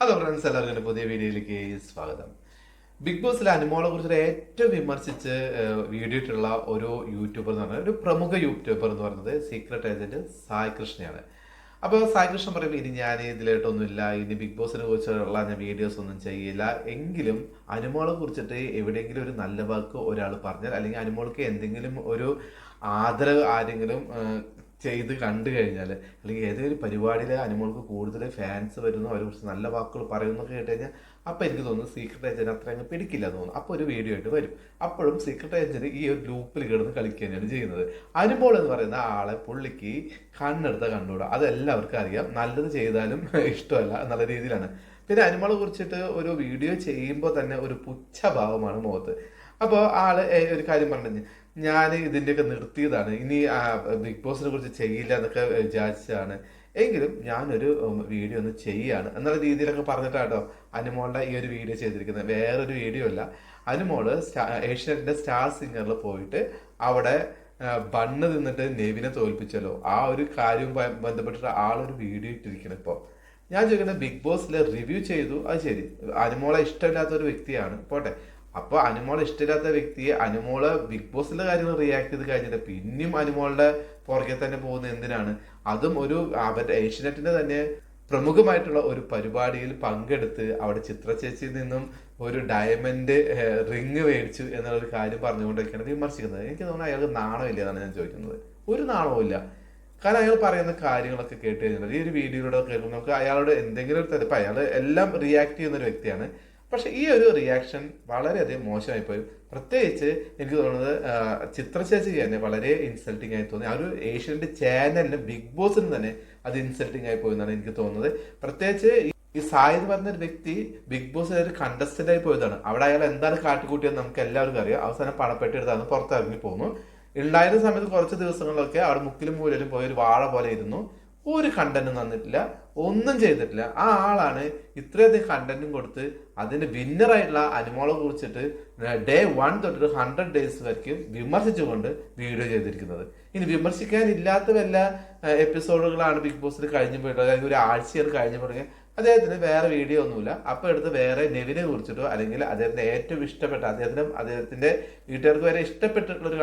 Hello friends, എല്ലാവർക്കും പുതിയ വീഡിയോയിലേക്ക് സ്വാഗതം. ബിഗ് ബോസിലെ അനുമോളെ കുറിച്ച് ഏറ്റവും വിമർശിച്ച് വീഡിയോ ഇട്ടുള്ള ഒരു യൂട്യൂബർ എന്ന് പറഞ്ഞാൽ ഒരു പ്രമുഖ യൂട്യൂബർ എന്ന് പറയുന്നത് സീക്രട്ട് ഏജന്റ് സായ് കൃഷ്ണയാണ്. അപ്പോൾ സായ് കൃഷ്ണ പറയുമ്പോൾ ഇനി ഞാൻ ഇതിലായിട്ടൊന്നുമില്ല, ഇനി ബിഗ് ബോസിനെ കുറിച്ചുള്ള ഞാൻ വീഡിയോസ് ഒന്നും ചെയ്യില്ല. എങ്കിലും അനുമോളെ കുറിച്ചിട്ട് എവിടെയെങ്കിലും ഒരു നല്ല വാക്ക് ഒരാൾ പറഞ്ഞാൽ, അല്ലെങ്കിൽ അനുമോൾക്ക് എന്തെങ്കിലും ഒരു ആദരവ് ആരെങ്കിലും ചെയ്ത് കണ്ടു കഴിഞ്ഞാൽ, അല്ലെങ്കിൽ ഏതെങ്കിലും പരിപാടിയിൽ അനുമോൾക്ക് കൂടുതൽ ഫാൻസ് വരുന്നു, അവരെ കുറിച്ച് നല്ല വാക്കുകൾ പറയുന്നൊക്കെ കേട്ട് കഴിഞ്ഞാൽ അപ്പോൾ എനിക്ക് തോന്നുന്നു സീക്രട്ട് ഏജന്റ് അത്ര അങ്ങ് പിടിക്കില്ല തോന്നുന്നു. അപ്പോൾ ഒരു വീഡിയോ ആയിട്ട് വരും. അപ്പോഴും സീക്രട്ട് ഏജന്റ് ഈ ഒരു ലൂപ്പിൽ കിടന്ന് കളിക്കുകയാണ് ചെയ്യുന്നത്. അനുമോൾ എന്ന് പറയുന്ന ആളെ പുള്ളിക്ക് കണ്ണെടുത്ത കണ്ടുകൂടാ. അത് എല്ലാവർക്കും അറിയാം. നല്ലത് ചെയ്താലും ഇഷ്ടമല്ല എന്നുള്ള രീതിയിലാണ്. പിന്നെ അനുമോളെ കുറിച്ചിട്ട് ഒരു വീഡിയോ ചെയ്യുമ്പോൾ തന്നെ ഒരു പുച്ഛഭാവമാണ് മുഖത്ത്. അപ്പോൾ ആള് ഒരു കാര്യം പറഞ്ഞു, ഞാൻ ഇതിൻ്റെയൊക്കെ നിർത്തിയതാണ്, ഇനി ബിഗ് ബോസിനെ കുറിച്ച് ചെയ്യില്ല എന്നൊക്കെ വിചാരിച്ചതാണ്, എങ്കിലും ഞാനൊരു വീഡിയോ ഒന്ന് ചെയ്യാണ് എന്നുള്ള രീതിയിലൊക്കെ പറഞ്ഞിട്ടാട്ടോ അനുമോളുടെ ഈ ഒരു വീഡിയോ ചെയ്തിരിക്കുന്നത്. വേറൊരു വീഡിയോ അല്ല. അനുമോള് ഏഷ്യാനെറ്റിന്റെ സ്റ്റാർ സിംഗറിൽ പോയിട്ട് അവിടെ ബണ്ണ് തിന്നിട്ട് നെവിനെ തോൽപ്പിച്ചല്ലോ, ആ ഒരു കാര്യവുമായി ബന്ധപ്പെട്ടിട്ട് ആളൊരു വീഡിയോ ഇട്ടിരിക്കണം. ഇപ്പോൾ ഞാൻ ചോദിക്കുന്നത്, ബിഗ് ബോസിൽ റിവ്യൂ ചെയ്തു, അത് ശരി, അനുമോളെ ഇഷ്ടമില്ലാത്ത ഒരു വ്യക്തിയാണ്, പോട്ടെ. അപ്പോൾ അനുമോളെ ഇഷ്ടമില്ലാത്ത വ്യക്തിയെ അനുമോള് ബിഗ് ബോസിലെ കാര്യങ്ങൾ റിയാക്ട് ചെയ്ത് കഴിഞ്ഞിട്ട് പിന്നെയും അനുമോളുടെ പുറകെ തന്നെ പോകുന്നത് എന്തിനാണ്? അതും ഒരു അവരുടെ ഏഷ്യനെറ്റിന്റെ തന്നെ പ്രമുഖമായിട്ടുള്ള ഒരു പരിപാടിയിൽ പങ്കെടുത്ത് അവിടെ ചിത്ര ചേച്ചിയിൽ നിന്നും ഒരു ഡയമണ്ട് റിങ് മേടിച്ചു എന്നുള്ളൊരു കാര്യം പറഞ്ഞുകൊണ്ടൊക്കെയാണ് വിമർശിക്കുന്നത്. എനിക്ക് തോന്നുന്നു അയാൾക്ക് നാണമില്ല എന്നാണ് ഞാൻ ചോദിക്കുന്നത്. ഒരു നാണവും ഇല്ല. കാരണം അയാൾ പറയുന്ന കാര്യങ്ങളൊക്കെ കേട്ട് കഴിഞ്ഞാൽ, ഈ ഒരു വീഡിയോയിലൂടെ കേൾക്കുമ്പോൾ നമുക്ക് അയാളോട് എന്തെങ്കിലും ഒരു തരപ്പ്, അയാൾ എല്ലാം റിയാക്ട് ചെയ്യുന്ന ഒരു വ്യക്തിയാണ്. പക്ഷെ ഈ ഒരു റിയാക്ഷൻ വളരെയധികം മോശമായിപ്പോയി. പ്രത്യേകിച്ച് എനിക്ക് തോന്നുന്നത് ചിത്രചേച്ചിക്ക് തന്നെ വളരെ ഇൻസൾട്ടിങ് ആയി തോന്നി. ആ ഒരു ഏഷ്യൻ്റെ ചാനലിന്, ബിഗ് ബോസിന് തന്നെ അത് ഇൻസൾട്ടിങ് ആയി പോയെന്നാണ് എനിക്ക് തോന്നുന്നത്. പ്രത്യേകിച്ച് ഈ സായ് എന്ന് പറഞ്ഞൊരു വ്യക്തി ബിഗ് ബോസിലെ ഒരു കണ്ടസ്റ്റന്റ് ആയി പോയതാണ്. അവിടെ അയാൾ എന്താണ് കാട്ടിക്കൂട്ടിയെന്ന് നമുക്ക് എല്ലാവർക്കും അറിയാം. അവസാനം പണപ്പെട്ടിരുന്നാണ് പുറത്തിറങ്ങി പോകുന്നു. ഉണ്ടായിരുന്ന സമയത്ത് കുറച്ച് ദിവസങ്ങളിലൊക്കെ അവിടെ മുക്കിലും മൂലയിലും പോയി ഒരു വാഴ പോലെ ഇരുന്നു. ഒരു കണ്ടന്റും തന്നിട്ടില്ല, ഒന്നും ചെയ്തിട്ടില്ല. ആ ആളാണ് ഇത്രയധികം കണ്ടന്റും കൊടുത്ത് അതിന്റെ വിന്നറായിട്ടുള്ള അനുമോളെ കുറിച്ചിട്ട് ഡേ 1 തൊട്ട് 100 days വരയ്ക്കും വിമർശിച്ചുകൊണ്ട് വീഡിയോ ചെയ്തിരിക്കുന്നത്. ഇനി വിമർശിക്കാനില്ലാത്ത വല്ല എപ്പിസോഡുകളാണ് ബിഗ് ബോസിൽ കഴിഞ്ഞു പോയിട്ടുള്ളത്, അല്ലെങ്കിൽ ഒരു ആഴ്ചയാണ് കഴിഞ്ഞു പോയിട്ടുള്ളത്, അദ്ദേഹത്തിന് വേറെ വീഡിയോ ഒന്നുമില്ല. അപ്പോൾ എടുത്ത് വേറെ നെവിനെ കുറിച്ചിട്ടോ, അല്ലെങ്കിൽ അദ്ദേഹത്തിന് ഏറ്റവും ഇഷ്ടപ്പെട്ട, അദ്ദേഹത്തിന്റെ വീട്ടുകാർക്ക് വരെ ഇഷ്ടപ്പെട്ടിട്ടുള്ള ഒരു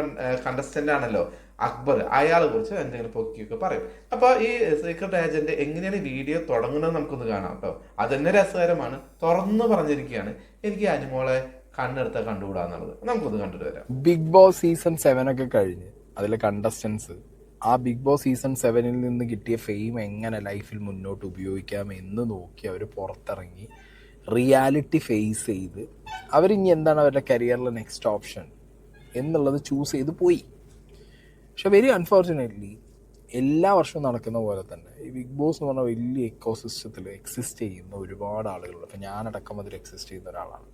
കണ്ടസ്റ്റന്റ് ആണല്ലോ അക്ബർ, അയാളെ കുറിച്ച് എന്തെങ്കിലും പൊക്കിയൊക്കെ പറയും. അപ്പൊ ഈ സീക്രട്ട് ഏജന്റ് എങ്ങനെയാണ് വീഡിയോ തുടങ്ങുന്നത് നമുക്കൊന്ന് കാണാം കേട്ടോ. അതന്നെ രസകരമാണ്. തുറന്നു പറഞ്ഞിരിക്കുകയാണ്, എനിക്ക് അനുമോളെ കണ്ണെടുത്ത കണ്ടുകൂടാന്നുള്ളത്. നമുക്കൊന്ന് കണ്ടിട്ട് വരാം. ബിഗ് ബോസ് സീസൺ 7 ഒക്കെ കഴിഞ്ഞ് അതിലെ കണ്ടസ്റ്റൻസ് ആ ബിഗ് ബോസ് സീസൺ 7 നിന്ന് കിട്ടിയ ഫെയിം എങ്ങനെ ലൈഫിൽ മുന്നോട്ട് ഉപയോഗിക്കാം എന്ന് നോക്കി അവർ പുറത്തിറങ്ങി റിയാലിറ്റി ഫേസ് ചെയ്ത് അവരിനി എന്താണ് അവരുടെ കരിയറിലെ നെക്സ്റ്റ് ഓപ്ഷൻ എന്നുള്ളത് ചൂസ് ചെയ്ത് പോയി. പക്ഷെ വെരി അൺഫോർച്ചുനേറ്റ്ലി എല്ലാ വർഷവും നടക്കുന്ന പോലെ തന്നെ ഈ ബിഗ് ബോസ് എന്ന് പറഞ്ഞാൽ വലിയ എക്കോസിസ്റ്റത്തിൽ എക്സിസ്റ്റ് ചെയ്യുന്ന ഒരുപാട് ആളുകളുണ്ട്. അപ്പം ഞാനടക്കം അതിൽ എക്സിസ്റ്റ് ചെയ്യുന്ന ഒരാളാണ്.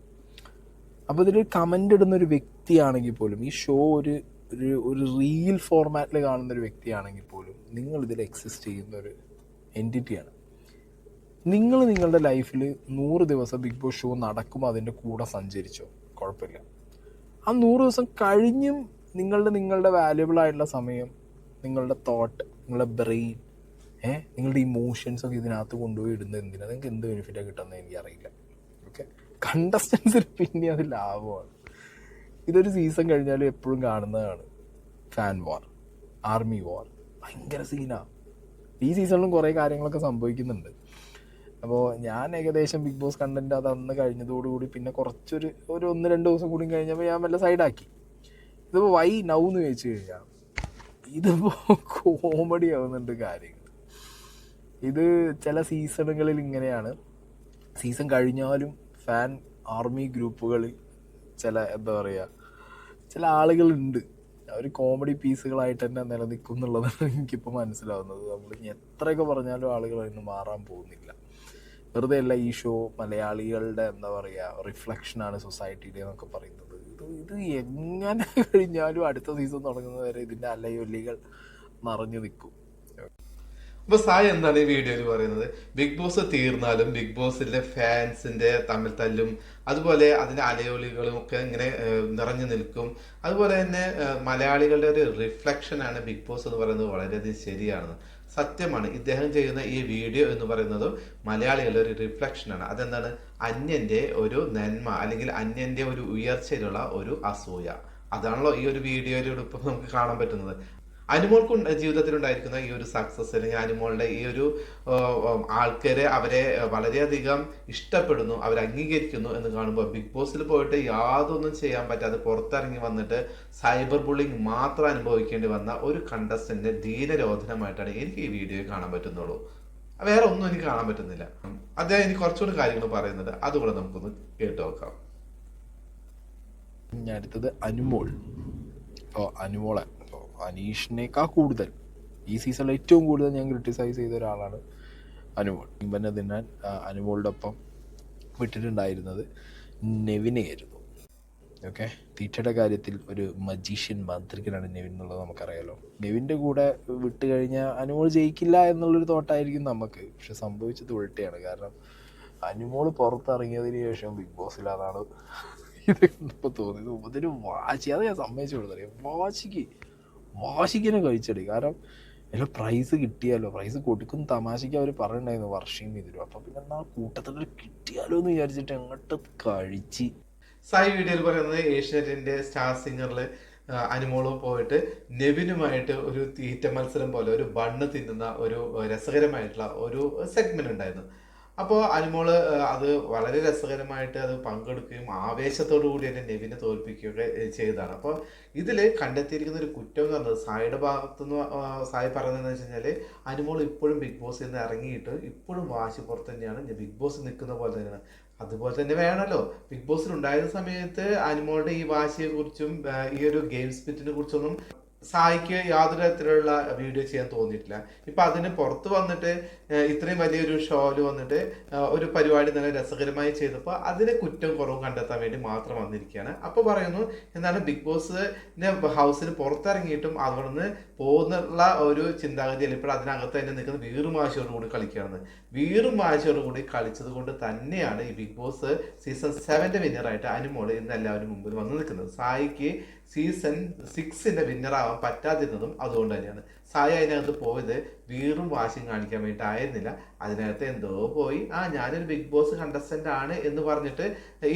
അപ്പോൾ ഇതിൽ കമൻ്റ് ഇടുന്ന ഒരു വ്യക്തിയാണെങ്കിൽ പോലും, ഈ ഷോ ഒരു റീൽ ഫോർമാറ്റിൽ കാണുന്ന ഒരു വ്യക്തിയാണെങ്കിൽ പോലും, നിങ്ങളിതിൽ എക്സിസ്റ്റ് ചെയ്യുന്ന ഒരു എൻറ്റിറ്റിയാണ്. നിങ്ങൾ നിങ്ങളുടെ ലൈഫിൽ 100 ദിവസം ബിഗ് ബോസ് ഷോ നടക്കുമ്പോൾ അതിൻ്റെ കൂടെ സഞ്ചരിച്ചോ, കുഴപ്പമില്ല. ആ 100 ദിവസം കഴിഞ്ഞും നിങ്ങളുടെ വാല്യുബിൾ ആയിട്ടുള്ള സമയം, നിങ്ങളുടെ തോട്ട്, നിങ്ങളുടെ ബ്രെയിൻ, നിങ്ങളുടെ ഇമോഷൻസ് ഒക്കെ ഇതിനകത്ത് കൊണ്ടുപോയി ഇടുന്നത് എന്തിനാണ്? നിങ്ങൾക്ക് എന്ത് ബെനിഫിറ്റാണ് കിട്ടുന്നത് എനിക്കറിയില്ല. ഓക്കെ, കണ്ടസ്റ്റൻസിന് പിന്നെ അത് ലാഭമാണ്. ഇതൊരു സീസൺ കഴിഞ്ഞാലും എപ്പോഴും കാണുന്നതാണ് ഫാൻ വാർ, ആർമി വാർ, ഭയങ്കര സീനാണ്. ഈ സീസണിലും കുറേ കാര്യങ്ങളൊക്കെ സംഭവിക്കുന്നുണ്ട്. അപ്പോൾ ഞാൻ ഏകദേശം ബിഗ് ബോസ് കണ്ടന്റ് അത് അന്ന് കഴിഞ്ഞതോടുകൂടി പിന്നെ കുറച്ചൊരു 1-2 ദിവസം കൂടി കഴിഞ്ഞപ്പോൾ ഞാൻ വല്ല സൈഡാക്കി. ഇതിപ്പോൾ വൈ നൗ എന്ന് ചോദിച്ചു കഴിഞ്ഞാൽ, ഇതിപ്പോൾ കോമഡി ആവുന്നുണ്ട് കാര്യങ്ങൾ. ഇത് ചില സീസണുകളിൽ ഇങ്ങനെയാണ്. സീസൺ കഴിഞ്ഞാലും ഫാൻ ആർമി ഗ്രൂപ്പുകളിൽ ചില ആളുകളുണ്ട്, അവർ കോമഡി പീസുകളായിട്ട് തന്നെ നിലനിൽക്കും എന്നുള്ളതാണ് എനിക്കിപ്പോൾ മനസ്സിലാവുന്നത്. നമ്മൾ ഇനി എത്രയൊക്കെ പറഞ്ഞാലും ആളുകൾ അതിന് മാറാൻ പോകുന്നില്ല. വെറുതെ അല്ല ഈ ഷോ മലയാളികളുടെ റിഫ്ലക്ഷനാണ് സൊസൈറ്റിയുടെ എന്നൊക്കെ പറയുന്നത്. ഇത് എങ്ങനെ കഴിഞ്ഞാലും അടുത്ത സീസൺ തുടങ്ങുന്നത് വരെ ഇതിൻ്റെ അലയൊലികൾ നിറഞ്ഞു നിൽക്കും. അപ്പൊ സായ് എന്താണ് ഈ വീഡിയോയിൽ പറയുന്നത്? ബിഗ് ബോസ് തീർന്നാലും ബിഗ് ബോസിലെ ഫാൻസിന്റെ തമ്മിൽ തല്ലും, അതുപോലെ അതിന്റെ അലയൊലികളും ഒക്കെ ഇങ്ങനെ നിറഞ്ഞു നിൽക്കും. അതുപോലെ തന്നെ മലയാളികളുടെ ഒരു റിഫ്ലക്ഷൻ ആണ് ബിഗ് ബോസ് എന്ന് പറയുന്നത്. വളരെയധികം ശരിയാണ്. സത്യമാണ്. ഇദ്ദേഹം ചെയ്യുന്ന ഈ വീഡിയോ എന്ന് പറയുന്നതും മലയാളികളുടെ ഒരു റിഫ്ലക്ഷനാണ്. അതെന്താണ്? അന്യന്റെ ഒരു നന്മ അല്ലെങ്കിൽ അന്യന്റെ ഒരു ഉയർച്ചയിലുള്ള ഒരു അസൂയ. അതാണല്ലോ ഈ ഒരു വീഡിയോയിലൂടെ ഇപ്പം നമുക്ക് കാണാൻ പറ്റുന്നത്. അനുമോൾക്ക് ജീവിതത്തിൽ ഉണ്ടായിരിക്കുന്ന ഈ ഒരു സക്സസ് അല്ലെങ്കിൽ അനുമോളുടെ ഈ ഒരു ആൾക്കാരെ അവരെ വളരെയധികം ഇഷ്ടപ്പെടുന്നു, അവർ അംഗീകരിക്കുന്നു എന്ന് കാണുമ്പോൾ ബിഗ് ബോസിൽ പോയിട്ട് യാതൊന്നും ചെയ്യാൻ പറ്റാതെ പുറത്തിറങ്ങി വന്നിട്ട് സൈബർ ബുള്ളിങ് മാത്രം അനുഭവിക്കേണ്ടി വന്ന ഒരു കണ്ടസ്റ്റന്റ് ദീനരോധനമായിട്ടാണ് എനിക്ക് ഈ വീഡിയോയിൽ കാണാൻ പറ്റുന്നുള്ളൂ. വേറെ ഒന്നും എനിക്ക് കാണാൻ പറ്റുന്നില്ല. അദ്ദേഹം എനിക്ക് കുറച്ചുകൂടി കാര്യങ്ങൾ പറയുന്നത് അതുകൂടെ നമുക്കൊന്ന് കേട്ടു നോക്കാം. അടുത്തത് അനുമോൾ. അനുമോളെ അനീഷിനേക്കാൾ കൂടുതൽ ഈ സീസണിൽ ഏറ്റവും കൂടുതൽ ഞാൻ ക്രിട്ടിസൈസ് ചെയ്ത ഒരാളാണ് അനുമോൾ. ഇവനെ തിന്നാൻ അനുമോളുടെ ഒപ്പം വിട്ടിട്ടുണ്ടായിരുന്നത് നെവിനെയായിരുന്നു. ഓക്കെ, തീറ്റയുടെ കാര്യത്തിൽ ഒരു മജീഷ്യൻ മാന്ത്രികനാണ് നെവിൻ എന്നുള്ളത് നമുക്കറിയാലോ. നെവിൻ്റെ കൂടെ വിട്ട് കഴിഞ്ഞാൽ അനുമോൾ ജയിക്കില്ല എന്നുള്ളൊരു തോട്ടായിരിക്കും നമുക്ക്. പക്ഷെ സംഭവിച്ചത് ഉൾട്ടയാണ്. കാരണം അനുമോൾ പുറത്തിറങ്ങിയതിന് ശേഷം ബിഗ് ബോസിൽ അതാണ് ഇത് കണ്ടപ്പോൾ തോന്നിയത്. ഇതിന് വാശി, അത് ഞാൻ സമ്മതിച്ചു കൊടുത്തറിയാം. വാശിക്കിനെ കഴിച്ചടി. കാരണം എല്ലാം പ്രൈസ് കിട്ടിയാലോ, പ്രൈസ് കൊടുക്കും തമാശയ്ക്ക് അവർ പറഞ്ഞിട്ടുണ്ടായിരുന്നു വർഷയും ഇതിലും. അപ്പം പിന്നെ എന്നാൽ കൂട്ടത്തിൽ കിട്ടിയാലോ എന്ന് വിചാരിച്ചിട്ട് അങ്ങോട്ട് കഴിച്ച്. സായി വീഡിയോയിൽ പറയുന്നത് ഏഷ്യാനെറ്റിന്റെ സ്റ്റാർ സിംഗറിൽ അനുമോളും പോയിട്ട് നെവിനുമായിട്ട് ഒരു തീറ്റ മത്സരം പോലെ ഒരു ബണ്ണ് തിന്നുന്ന ഒരു രസകരമായിട്ടുള്ള ഒരു സെഗ്മെന്റ് ഉണ്ടായിരുന്നു. അപ്പോൾ അനുമോള് അത് വളരെ രസകരമായിട്ട് അത് പങ്കെടുക്കുകയും ആവേശത്തോടു കൂടി തന്നെ നെവിനെ തോൽപ്പിക്കുകയൊക്കെ ചെയ്തതാണ്. അപ്പോൾ ഇതിൽ കണ്ടെത്തിയിരിക്കുന്ന ഒരു കുറ്റം എന്ന് പറഞ്ഞത് സായിയുടെ ഭാഗത്തുനിന്ന് സായി പറഞ്ഞതെന്ന് വെച്ച് കഴിഞ്ഞാൽ അനുമോൾ ഇപ്പോഴും ബിഗ് ബോസിൽ നിന്ന് ഇറങ്ങിയിട്ട് ഇപ്പോഴും വാശി പുറത്ത് തന്നെയാണ്. ബിഗ് ബോസ് നിൽക്കുന്ന പോലെ തന്നെയാണ്. അതുപോലെ തന്നെ വേണമല്ലോ. ബിഗ് ബോസിൽ ഉണ്ടായിരുന്ന സമയത്ത് അനുമോളുടെ ഈ വാശിയെക്കുറിച്ചും ഈ ഒരു ഗെയിം സ്പിറ്റിനെ കുറിച്ചൊന്നും സായിക്ക് യാതൊരു തരത്തിലുള്ള വീഡിയോ ചെയ്യാൻ തോന്നിയിട്ടില്ല. ഇപ്പൊ അതിന് പുറത്ത് വന്നിട്ട് ഇത്രയും വലിയൊരു ഷോയിൽ വന്നിട്ട് ഒരു പരിപാടി നല്ല രസകരമായി ചെയ്തപ്പോൾ അതിനെ കുറ്റം കുറവ് കണ്ടെത്താൻ വേണ്ടി മാത്രം വന്നിരിക്കുകയാണ്. അപ്പോൾ പറയുന്നു എന്താണ് ബിഗ് ബോസിന്റെ ഹൗസിന് പുറത്തിറങ്ങിയിട്ടും അവിടുന്ന് പോകുന്നുള്ള ഒരു ചിന്താഗതിയിൽ ഇപ്പോൾ അതിനകത്ത് തന്നെ നിൽക്കുന്ന വീറും വാശിയോട് കൂടി കളിക്കുകയാണ്. വീറും വാശിയോട് കൂടി കളിച്ചത് കൊണ്ട് തന്നെയാണ് ഈ ബിഗ് ബോസ് സീസൺ 7 വിന്നറായിട്ട് അനുമോൾ ഇന്ന് എല്ലാവരും മുമ്പിൽ വന്ന് നിൽക്കുന്നത്. സായിക്ക് സീസൺ 6 വിന്നറാവാൻ പറ്റാതിരുന്നതും അതുകൊണ്ട് തന്നെയാണ്. സായി അതിനകത്ത് പോയത് വീറും വാശിയും കാണിക്കാൻ വേണ്ടിയിട്ട് ആയിരുന്നില്ല. അതിനകത്ത് എന്തോ പോയി ഞാനൊരു ബിഗ് ബോസ് കണ്ടസ്റ്റന്റ് ആണ് എന്ന് പറഞ്ഞിട്ട്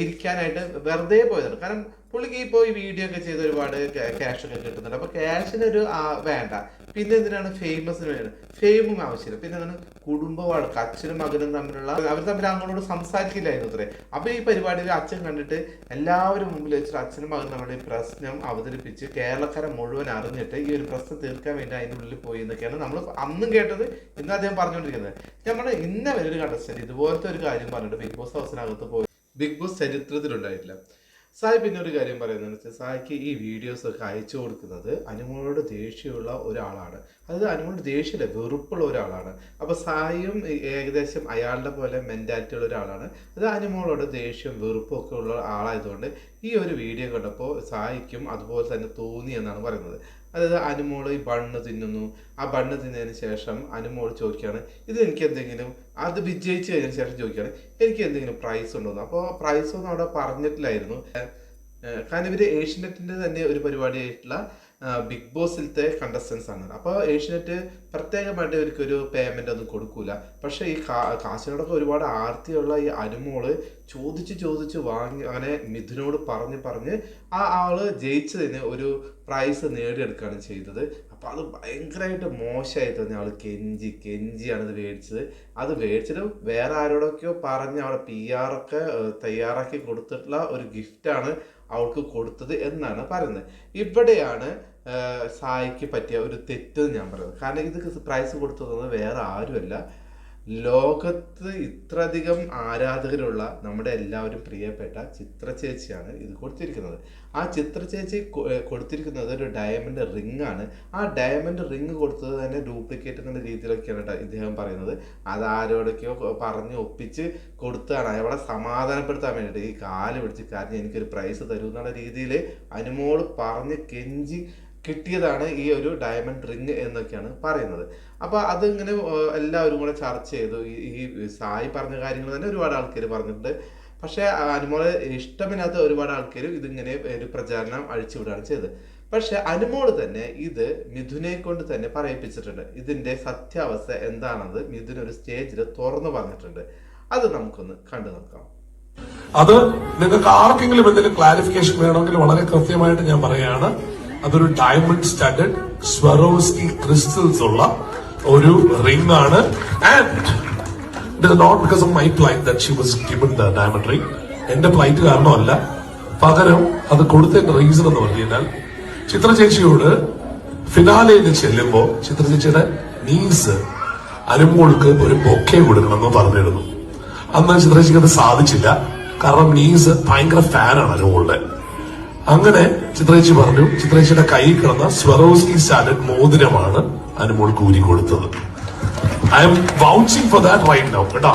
ഇരിക്കാനായിട്ട് വെറുതെ പോയതാണ്. കാരണം പുള്ളിക്ക് ഇപ്പോൾ ഈ വീഡിയോ ഒക്കെ ചെയ്ത് ഒരുപാട് ക്യാഷ് ഒക്കെ കിട്ടുന്നുണ്ട്. അപ്പോൾ ക്യാഷിനൊരു വേണ്ട. പിന്നെ എന്തിനാണ് ഫേമസിന് വേണം? ഫെയിമും ആവശ്യമില്ല. പിന്നെ എന്താണ് കുടുംബമാണ്. അച്ഛനും മകനും തമ്മിലുള്ള അവർ തമ്മിൽ അങ്ങോട്ട് സംസാരിക്കില്ലായിരുന്നു അത്രേ. അപ്പോൾ ഈ പരിപാടിയിൽ അച്ഛൻ കണ്ടിട്ട് എല്ലാവരും മുമ്പിൽ വെച്ചിട്ട് അച്ഛനും മകനും തമ്മിലുള്ള ഈ പ്രശ്നം അവതരിപ്പിച്ച് കേരളക്കാരെ മുഴുവൻ അറിഞ്ഞിട്ട് ഈ ഒരു പ്രശ്നം തീർക്കാൻ വേണ്ടി അതിൻ്റെ ഉള്ളിൽ പോയി എന്നൊക്കെയാണ് നമ്മൾ അന്നും കേട്ടത്. ഇന്ന് അദ്ദേഹം പറഞ്ഞുകൊണ്ടിരിക്കുന്നത്. നമ്മുടെ ഇന്ന വലിയൊരു കണ്ടസ്റ്റന്റ് ഇതുപോലത്തെ ഒരു കാര്യം പറഞ്ഞിട്ട് ബിഗ് ബോസ് ഹൗസിനകത്ത് പോയി ബിഗ് ബോസ് ചരിത്രത്തിലുണ്ടായിട്ടില്ല. സായി പിന്നെ ഒരു കാര്യം പറയുന്നത് വെച്ചാൽ സായിക്ക് ഈ വീഡിയോസ് ഒക്കെ അയച്ചു കൊടുക്കുന്നത് അനുമോളോട് ദേഷ്യമുള്ള ഒരാളാണ്. അത് അനുമോളോട് ദേഷ്യമില്ല, വെറുപ്പുള്ള ഒരാളാണ്. അപ്പോൾ സായിയും ഏകദേശം അയാളുടെ പോലെ മെൻറ്റാലിറ്റി ഉള്ള ഒരാളാണ്. അത് അനുമോളോട് ദേഷ്യവും വെറുപ്പും ഒക്കെ ഉള്ള ആളായതുകൊണ്ട് ഈ ഒരു വീഡിയോ കണ്ടപ്പോൾ സായിക്കും അതുപോലെ തന്നെ തോന്നി എന്നാണ് പറയുന്നത്. അതായത് അനുമോൾ ഈ ബണ്ണ് തിന്നുന്നു. ആ ബണ്ണ് തിന്നതിന് ശേഷം അനുമോൾ ചോദിക്കുകയാണ് ഇത് എനിക്ക് എന്തെങ്കിലും, അത് വിജയിച്ച് കഴിഞ്ഞതിന് ശേഷം ചോദിക്കുകയാണ് എനിക്ക് എന്തെങ്കിലും പ്രൈസ് ഉണ്ടോന്ന്. അപ്പോൾ പ്രൈസ് ഒന്നും അവിടെ പറഞ്ഞിട്ടില്ലായിരുന്നു. കാരണം ഇവർ ഏഷ്യനെറ്റിൻ്റെ തന്നെ ഒരു പരിപാടിയായിട്ടുള്ള ബിഗ് ബോസിലത്തെ കണ്ടസ്റ്റൻസ് ആണ്. അപ്പോൾ ഏഷ്യനെറ്റ് പ്രത്യേകമായിട്ട് ഇവർക്കൊരു പേയ്മെൻ്റ് ഒന്നും കൊടുക്കൂല. പക്ഷേ ഈ കാശിനോടൊക്കെ ഒരുപാട് ആർത്തിയുള്ള ഈ അനുമോള് ചോദിച്ച് വാങ്ങി അങ്ങനെ മിഥുനോട് പറഞ്ഞ് ആ ആള് ജയിച്ചതിന് ഒരു പ്രൈസ് നേടിയെടുക്കുകയാണ് ചെയ്തത്. അപ്പോൾ അത് ഭയങ്കരമായിട്ട് മോശമായി തോന്നി. ആൾ കെഞ്ചിയാണ് ഇത് മേടിച്ചത്. അത് മേടിച്ചിട്ട് വേറെ ആരോടൊക്കെയോ പറഞ്ഞ് അവിടെ PR ഒക്കെ തയ്യാറാക്കി കൊടുത്തിട്ടുള്ള ഒരു ഗിഫ്റ്റാണ് അവൾക്ക് കൊടുത്തത് എന്നാണ് പറയുന്നത്. ഇവിടെയാണ് സായിക്ക് പറ്റിയ ഒരു തെറ്റ് ഞാൻ പറയുന്നത്. കാരണം ഇത് പ്രൈസ് കൊടുത്തത് വേറെ ആരുമല്ല, ലോകത്ത് ഇത്രയധികം ആരാധകരുള്ള നമ്മുടെ എല്ലാവരും പ്രിയപ്പെട്ട ചിത്ര ചേച്ചിയാണ് ഇത് കൊടുത്തിരിക്കുന്നത്. ആ ചിത്ര ചേച്ചി കൊടുത്തിരിക്കുന്നത് ഒരു ഡയമണ്ട് റിംഗ് ആണ്. ആ ഡയമണ്ട് റിംഗ് കൊടുത്തത് തന്നെ ഡ്യൂപ്ലിക്കേറ്റ് എന്നുള്ള രീതിയിലൊക്കെയാണ് ഇദ്ദേഹം പറയുന്നത്. അത് ആരോടൊക്കെയോ പറഞ്ഞ് ഒപ്പിച്ച് കൊടുത്തതാണ് അവളെ സമാധാനപ്പെടുത്താൻ വേണ്ടിയിട്ട്. ഈ കാല് പിടിച്ച് കാര്യം എനിക്കൊരു പ്രൈസ് തരൂ എന്നുള്ള രീതിയിൽ അനുമോള് പറഞ്ഞ് കെഞ്ചി കിട്ടിയതാണ് ഈ ഒരു ഡയമണ്ട് റിംഗ് എന്നൊക്കെയാണ് പറയുന്നത്. അപ്പോൾ അതിങ്ങനെ എല്ലാവരും കൂടെ ചർച്ച ചെയ്തു. ഈ സായി പറഞ്ഞ കാര്യങ്ങൾ തന്നെ ഒരുപാട് ആൾക്കാർ പറഞ്ഞിട്ടുണ്ട്. പക്ഷേ അനുമോളെ ഇഷ്ടമില്ലാത്ത ഒരുപാട് ആൾക്കാർ ഇതിങ്ങനെ ഒരു പ്രചാരണം അഴിച്ചുവിടുകയാണ് ചെയ്തത്. പക്ഷെ അനുമോള് തന്നെ ഇത് മിഥുനെ കൊണ്ട് തന്നെ പറയിപ്പിച്ചിട്ടുണ്ട്. ഇതിന്റെ സത്യാവസ്ഥ എന്താണെന്ന് മിഥുൻ ഒരു സ്റ്റേജിൽ തുറന്നു പറഞ്ഞിട്ടുണ്ട്. അത് നമുക്കൊന്ന് കണ്ടു നോക്കാം. അത് നിങ്ങൾക്ക് ആർക്കെങ്കിലും എന്തെങ്കിലും ക്ലാരിഫിക്കേഷൻ വേണമെങ്കിൽ വളരെ കൃത്യമായിട്ട് ഞാൻ പറയുകയാണ്. അതൊരു ഡയമണ്ട് സ്റ്റഡഡ് സ്വറോസ്കി ക്രിസ്റ്റൽസ് ഉള്ള ഒരു റിംഗ് ആണ്. And it is not because of my flight that she was given the diamond ring. എന്റെ ഫ്ലൈറ്റ് കാരണമല്ല, പകരം അത് കൊടുത്തതിന്റെ റീസൺ എന്ന് പറഞ്ഞു കഴിഞ്ഞാൽ ചിത്ര ചേച്ചിയോട് ഫിനാലയിൽ ചെല്ലുമ്പോ ചിത്ര ചേച്ചിയുടെ നീസ് അനുമോൾക്ക് ഒരു ബൊക്കെ കൊടുക്കണമെന്ന് പറഞ്ഞിരുന്നു. അന്ന് ചിത്ര ചേച്ചിക്ക് അത് സാധിച്ചില്ല, കാരണം നീസ് ഭയങ്കര ഫാനാണ് അനുമോളുടെ. അങ്ങനെ ചിത്രേച്ചി പറഞ്ഞു, ചിത്രേച്ചിയുടെ കയ്യിൽ കിടന്ന സ്വറോസ്കി സ്റ്റാൻഡേർഡ് മോതിരമാണ് അനുമോൾ കൂരി കൊടുത്തത്. I am vouching for that right now. കേട്ടോ,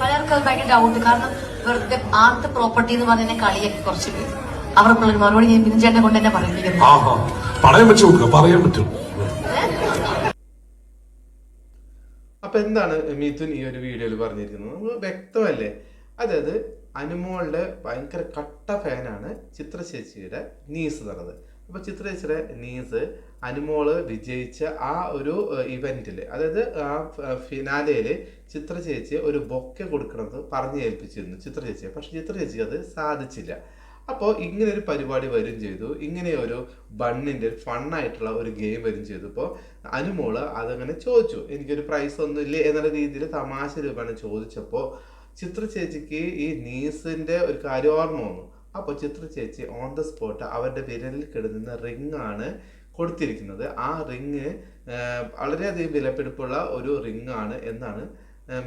പലർക്കും ഭയങ്കര ഡൗട്ട്. കാരണം വെറുതെ ആർട്ട് പ്രോപ്പർട്ടി എന്ന് പറഞ്ഞ കളിയൊക്കെ കുറച്ച് പേര് അവർക്ക് മറുപടി ഞാൻ ബിനു ചേട്ടനെ കൊണ്ട് തന്നെ പറയിപ്പിക്കുന്നു. പറയാൻ വെച്ചു കൊടുക്കുക, പറയാൻ പറ്റും. അപ്പൊ എന്താണ് മിഥുൻ ഈ ഒരു വീഡിയോയിൽ പറഞ്ഞിരിക്കുന്നത് നമുക്ക് വ്യക്തമല്ലേ? അതായത് അനുമോളുടെ ഭയങ്കര കട്ട ഫാനാണ് ചിത്ര ചേച്ചിയുടെ നീസ് നടന്നത്. അപ്പൊ ചിത്ര ചേച്ചിയുടെ നീസ് അനുമോള് വിജയിച്ച ആ ഒരു ഇവന്റില്, അതായത് ആ ഫിനാലയില് ചിത്ര ചേച്ചി ഒരു ബൊക്കെ കൊടുക്കണമെന്ന് പറഞ്ഞു ഏൽപ്പിച്ചിരുന്നു ചിത്ര ചേച്ചിയെ. പക്ഷെ ചിത്ര ചേച്ചി അത് സാധിച്ചില്ല. അപ്പോൾ ഇങ്ങനെ ഒരു പരിപാടി വരും ചെയ്തു, ഇങ്ങനെ ഒരു ബണ്ണിന്റെ ഫണ്ണായിട്ടുള്ള ഒരു ഗെയിം വരും ചെയ്തു. ഇപ്പോൾ അനുമോള് അതങ്ങനെ ചോദിച്ചു, എനിക്കൊരു പ്രൈസ് ഒന്നും ഇല്ലേ എന്നുള്ള രീതിയിൽ തമാശ രൂപമാണ് ചോദിച്ചപ്പോൾ ചിത്ര ചേച്ചിക്ക് ഈ നീസിന്റെ ഒരു കാര്യം ഓർമ്മ വന്നു. അപ്പോൾ ചിത്ര ചേച്ചി ഓൺ ദ സ്പോട്ട് അവരുടെ വിരലിൽ കിടന്ന റിംഗ് ആണ് കൊടുത്തിരിക്കുന്നത്. ആ റിങ് വളരെയധികം വിലപിടിപ്പുള്ള ഒരു റിംഗ് ആണ് എന്നാണ്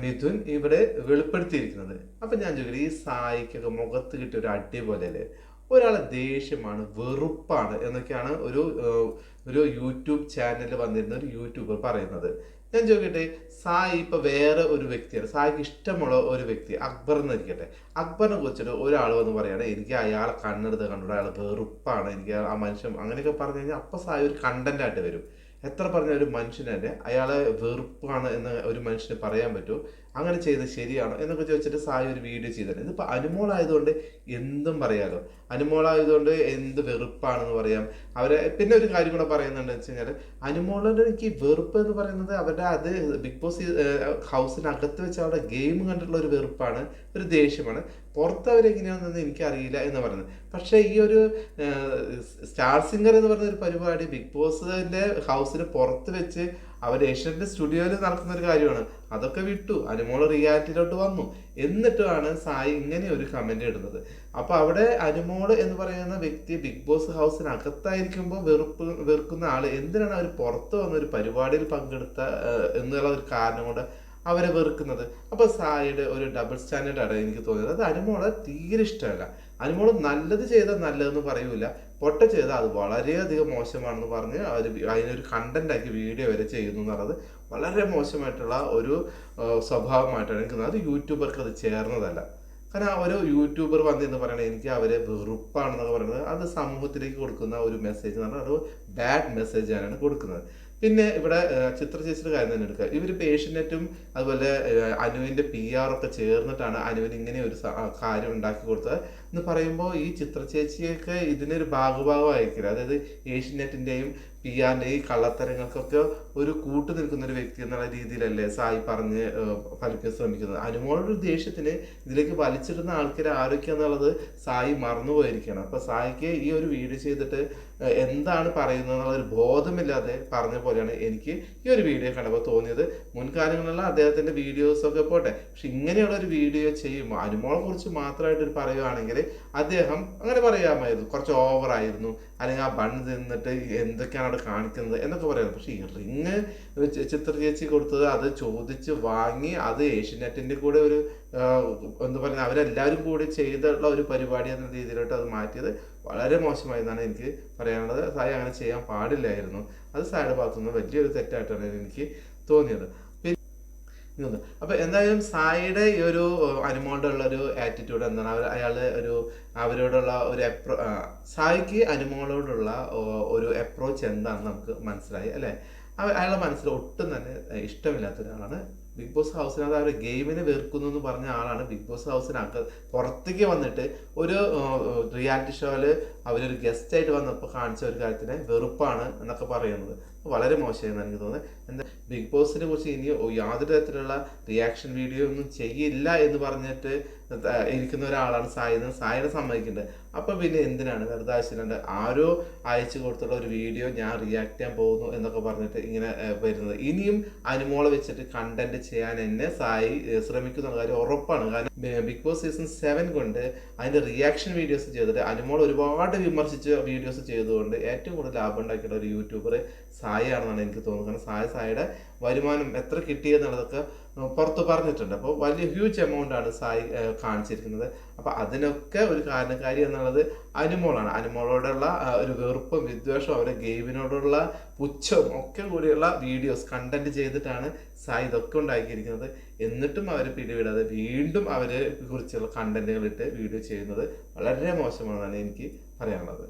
മിഥുൻ ഇവിടെ വെളിപ്പെടുത്തിയിരിക്കുന്നത്. അപ്പൊ ഞാൻ ചോദിക്കട്ടെ, ഈ സായിക്കൊക്കെ മുഖത്ത് കിട്ടിയ ഒരു അടി പോലെയല്ലേ? ഒരാളെ ദേഷ്യമാണ്, വെറുപ്പാണ് എന്നൊക്കെയാണ് ഒരു യൂട്യൂബ് ചാനലിൽ വന്നിരുന്ന ഒരു യൂട്യൂബർ പറയുന്നത്. ഞാൻ ചോദിക്കട്ടെ, സായി ഇപ്പൊ വേറെ ഒരു വ്യക്തിയാണ്, സായിക്ക് ഇഷ്ടമുള്ള ഒരു വ്യക്തി അക്ബർ എന്നിരിക്കട്ടെ, അക്ബറിനെ കുറിച്ചിട്ട് ഒരാൾ വന്ന് പറയാണ് എനിക്ക് അയാളെ കണ്ണെടുത്ത് കണ്ടിട്ട് അയാൾ വെറുപ്പാണ്, എനിക്ക് ആ മനുഷ്യൻ അങ്ങനെയൊക്കെ പറഞ്ഞു കഴിഞ്ഞാൽ അപ്പൊ സായി ഒരു കണ്ടന്റ് ആയിട്ട് വരും. എത്ര പറഞ്ഞ ഒരു മനുഷ്യനെ അയാളെ വെറുപ്പാണ് എന്ന് ഒരു മനുഷ്യന് പറയാൻ പറ്റൂ? അങ്ങനെ ചെയ്ത് ശരിയാണോ എന്നൊക്കെ ചോദിച്ചിട്ട് സായി ഒരു വീഡിയോ ചെയ്തിട്ടുണ്ട്. ഇതിപ്പോൾ അനുമോളായതുകൊണ്ട് എന്തും പറയാലോ, അനുമോളായതുകൊണ്ട് എന്ത് വെറുപ്പാണെന്ന് പറയാം. അവരെ പിന്നെ ഒരു കാര്യം കൂടെ പറയുന്നുണ്ടെന്ന് വെച്ച് കഴിഞ്ഞാൽ, അനുമോളുടെ എനിക്ക് വെറുപ്പ് എന്ന് പറയുന്നത് അവരുടെ അത് ബിഗ് ബോസ് ഹൗസിനകത്ത് വെച്ച് അവിടെ ഗെയിം കണ്ടിട്ടുള്ള ഒരു വെറുപ്പാണ്, ഒരു ദേഷ്യമാണ്. പുറത്ത് അവരെങ്ങനെയാണെന്ന് എനിക്കറിയില്ല എന്ന് പറയുന്നത്. പക്ഷേ ഈ ഒരു സ്റ്റാർ സിംഗർ എന്ന് പറയുന്ന ഒരു പരിപാടി ബിഗ് ബോസിന്റെ ഹൗസിന് പുറത്ത് വെച്ച് അവർ ഏഷ്യന്റെ സ്റ്റുഡിയോയിൽ നടത്തുന്ന ഒരു കാര്യമാണ്. അതൊക്കെ വിട്ടു അനുമോള് റിയാലിറ്റിയിലോട്ട് വന്നു. എന്നിട്ടാണ് സായി ഇങ്ങനെ ഒരു കമന്റ് ഇടുന്നത്. അപ്പൊ അവിടെ അനുമോള് എന്ന് പറയുന്ന വ്യക്തി ബിഗ് ബോസ് ഹൗസിനകത്തായിരിക്കുമ്പോൾ വെറുക്കുന്ന ആള് എന്തിനാണ് അവർ പുറത്ത് വന്ന ഒരു പരിപാടിയിൽ പങ്കെടുത്ത എന്നുള്ള ഒരു കാരണം കൊണ്ട് അവരെ വെറുക്കുന്നത്? അപ്പൊ സായിയുടെ ഒരു ഡബിൾ സ്റ്റാൻഡേർഡാണ് എനിക്ക് തോന്നിയത്. അത് അനുമോളെ തീരെ ഇഷ്ടമല്ല. അനുമോള് നല്ലത് ചെയ്താൽ നല്ലതെന്ന് പറയൂല, പൊട്ട ചെയ്താൽ അത് വളരെയധികം മോശമാണെന്ന് പറഞ്ഞ് അവർ അതിനൊരു കണ്ടന്റ് ആക്കി വീഡിയോ വരെ ചെയ്യുന്നു എന്ന് പറയുന്നത് വളരെ മോശമായിട്ടുള്ള ഒരു സ്വഭാവമായിട്ടാണ് എനിക്ക് തോന്നുന്നത്. അത് യൂട്യൂബർക്ക് അത് ചേർന്നതല്ല. കാരണം ഒരു യൂട്യൂബർ വന്നെന്ന് പറയണത് എനിക്ക് അവരെ വെറുപ്പാണെന്നൊക്കെ പറയുന്നത് അത് സമൂഹത്തിലേക്ക് കൊടുക്കുന്ന ഒരു മെസ്സേജ് എന്ന് പറഞ്ഞാൽ അത് ബാഡ് മെസ്സേജാണ് കൊടുക്കുന്നത്. പിന്നെ ഇവിടെ ചിത്ര ചേച്ചിയുടെ കാര്യം തന്നെ എടുക്കുക. ഇവരിപ്പോൾ ഏഷ്യനെറ്റും അതുപോലെ അനുവിൻ്റെ PR ഒക്കെ ചേർന്നിട്ടാണ് അനുവിന് ഇങ്ങനെ ഒരു കാര്യം ഉണ്ടാക്കി കൊടുത്തത് എന്ന് പറയുമ്പോൾ ഈ ചിത്ര ചേച്ചിയൊക്കെ ഇതിനൊരു ഭാഗമായിരിക്കില്ല. അതായത് ഏഷ്യനെറ്റിൻ്റെയും PR-ൻ്റെയും ഈ കള്ളത്തരങ്ങൾക്കൊക്കെ ഒരു കൂട്ടു നിൽക്കുന്ന ഒരു വ്യക്തി എന്നുള്ള രീതിയിലല്ലേ സായി പറഞ്ഞ് ഫലിക്കാൻ ശ്രമിക്കുന്നത്. അനുമോളുടെ ദേഷ്യത്തിന് ഇതിലേക്ക് വലിച്ചിടുന്ന ആൾക്കാർ ആരൊക്കെ എന്നുള്ളത് സായി മറന്നുപോയിരിക്കണം. അപ്പോൾ സായിക്ക് ഈ ഒരു വീഡിയോ ചെയ്തിട്ട് എന്താണ് പറയുന്നത് എന്നുള്ളൊരു ബോധമില്ലാതെ പറഞ്ഞ പോലെയാണ് എനിക്ക് ഈ ഒരു വീഡിയോ കണ്ടപ്പോൾ തോന്നിയത്. മുൻകാലങ്ങളിലുള്ള അദ്ദേഹത്തിൻ്റെ വീഡിയോസൊക്കെ പോട്ടെ, പക്ഷെ ഇങ്ങനെയുള്ള ഒരു വീഡിയോ ചെയ്യുമ്പോൾ അനുമോളെ കുറിച്ച് മാത്രമായിട്ട് പറയുകയാണെങ്കിൽ അദ്ദേഹം അങ്ങനെ പറയാമായിരുന്നു, കുറച്ച് ഓവറായിരുന്നു, അല്ലെങ്കിൽ ആ ബൺ തിന്നിട്ട് എന്തൊക്കെയാണ് അവിടെ കാണിക്കുന്നത് എന്നൊക്കെ പറയുന്നത്. പക്ഷെ ഈ റിങ് ചിത്ര ചേച്ചി കൊടുത്തത് അത് ചോദിച്ച് വാങ്ങി അത് ഏഷ്യനെറ്റിൻ്റെ കൂടെ ഒരു എന്താ പറയുക അവരെല്ലാവരും കൂടി ചെയ്തിട്ടുള്ള ഒരു പരിപാടി എന്ന രീതിയിലോട്ട് അത് മാറ്റിയത് വളരെ മോശമായെന്നാണ് എനിക്ക് പറയാനുള്ളത്. സായി അങ്ങനെ ചെയ്യാൻ പാടില്ലായിരുന്നു. അത് സായിയുടെ ഭാഗത്തുനിന്ന് വലിയൊരു തെറ്റായിട്ടാണ് എനിക്ക് തോന്നിയത്. അപ്പൊ എന്തായാലും സായിയുടെ ഈ ഒരു അനുമോളുടെ ഉള്ള ഒരു ആറ്റിറ്റ്യൂഡ് എന്താണ്, അയാള് അവരോടുള്ള ഒരു സായിക്ക് അനുമോളോടുള്ള ഒരു അപ്രോച്ച് എന്താണെന്ന് നമുക്ക് മനസ്സിലായി അല്ലെ? അയാളുടെ മനസ്സിൽ ഒട്ടും തന്നെ ഇഷ്ടമില്ലാത്ത ഒരാളാണ് ബിഗ് ബോസ് ഹൗസിനകത്ത് അവർ ഗെയിമിനെ വെറുക്കുന്നു എന്ന് പറഞ്ഞ ആളാണ് ബിഗ് ബോസ് ഹൗസിനകത്ത് പുറത്തേക്ക് വന്നിട്ട് ഒരു റിയാലിറ്റി ഷോയിൽ അവരൊരു ഗസ്റ്റായിട്ട് വന്നപ്പോൾ കാണിച്ച ഒരു കാര്യത്തിന് വെറുപ്പാണ് എന്നൊക്കെ പറയുന്നത് വളരെ മോശമായെന്ന് എനിക്ക് തോന്നുന്നത്. എന്താ ബിഗ് ബോസിനെ കുറിച്ച് ഇനി യാതൊരു തരത്തിലുള്ള റിയാക്ഷൻ വീഡിയോ ഒന്നും ചെയ്യില്ല എന്ന് പറഞ്ഞിട്ട് ഇരിക്കുന്ന ഒരാളാണ് സായിനെ സമ്മതിക്കുന്നുണ്ട്. അപ്പം പിന്നെ എന്തിനാണ് വെറുതെ ആവശ്യമില്ലാണ്ട് ആരോ അയച്ചു കൊടുത്തുള്ള ഒരു വീഡിയോ ഞാൻ റിയാക്ട് ചെയ്യാൻ പോകുന്നു എന്നൊക്കെ പറഞ്ഞിട്ട് ഇങ്ങനെ വരുന്നത്. ഇനിയും അനുമോളെ വെച്ചിട്ട് കണ്ടന്റ് ചെയ്യാൻ എന്നെ സായി ശ്രമിക്കുന്ന കാര്യം ഉറപ്പാണ്. കാരണം ബിഗ് ബോസ് സീസൺ 7 കൊണ്ട് അതിന്റെ റിയാക്ഷൻ വീഡിയോസ് ചെയ്തിട്ട് അനുമോൾ ഒരുപാട് വിമർശിച്ച വീഡിയോസ് ചെയ്തുകൊണ്ട് ഏറ്റവും കൂടുതൽ ലാഭം ഉണ്ടാക്കിയിട്ടുള്ള ഒരു യൂട്യൂബർ സായി ആണെന്നാണ് എനിക്ക് തോന്നുന്നത്. കാരണം സായിയുടെ വരുമാനം എത്ര കിട്ടിയെന്നുള്ളതൊക്കെ പുറത്ത് പറഞ്ഞിട്ടുണ്ട്. അപ്പോൾ വലിയ ഹ്യൂജ് എമൗണ്ട് ആണ് സായി കാണിച്ചിരിക്കുന്നത്. അപ്പോൾ അതിനൊക്കെ ഒരു കാരണക്കാരി എന്നുള്ളത് അനുമോളാണ്. അനുമോളോടുള്ള ഒരു വെറുപ്പും വിദ്വേഷവും അവരുടെ ഗെയിമിനോടുള്ള പുച്ഛവും ഒക്കെ കൂടിയുള്ള വീഡിയോസ് കണ്ടന്റ് ചെയ്തിട്ടാണ് സായി ഇതൊക്കെ ഉണ്ടാക്കിയിരിക്കുന്നത്. എന്നിട്ടും അവർ പിടിവിടാതെ വീണ്ടും അവരെ കുറിച്ചുള്ള കണ്ടന്റുകൾ ഇട്ട് വീഡിയോ ചെയ്യുന്നത് വളരെ മോശമാണെന്നാണ് എനിക്ക് പറയാനുള്ളത്.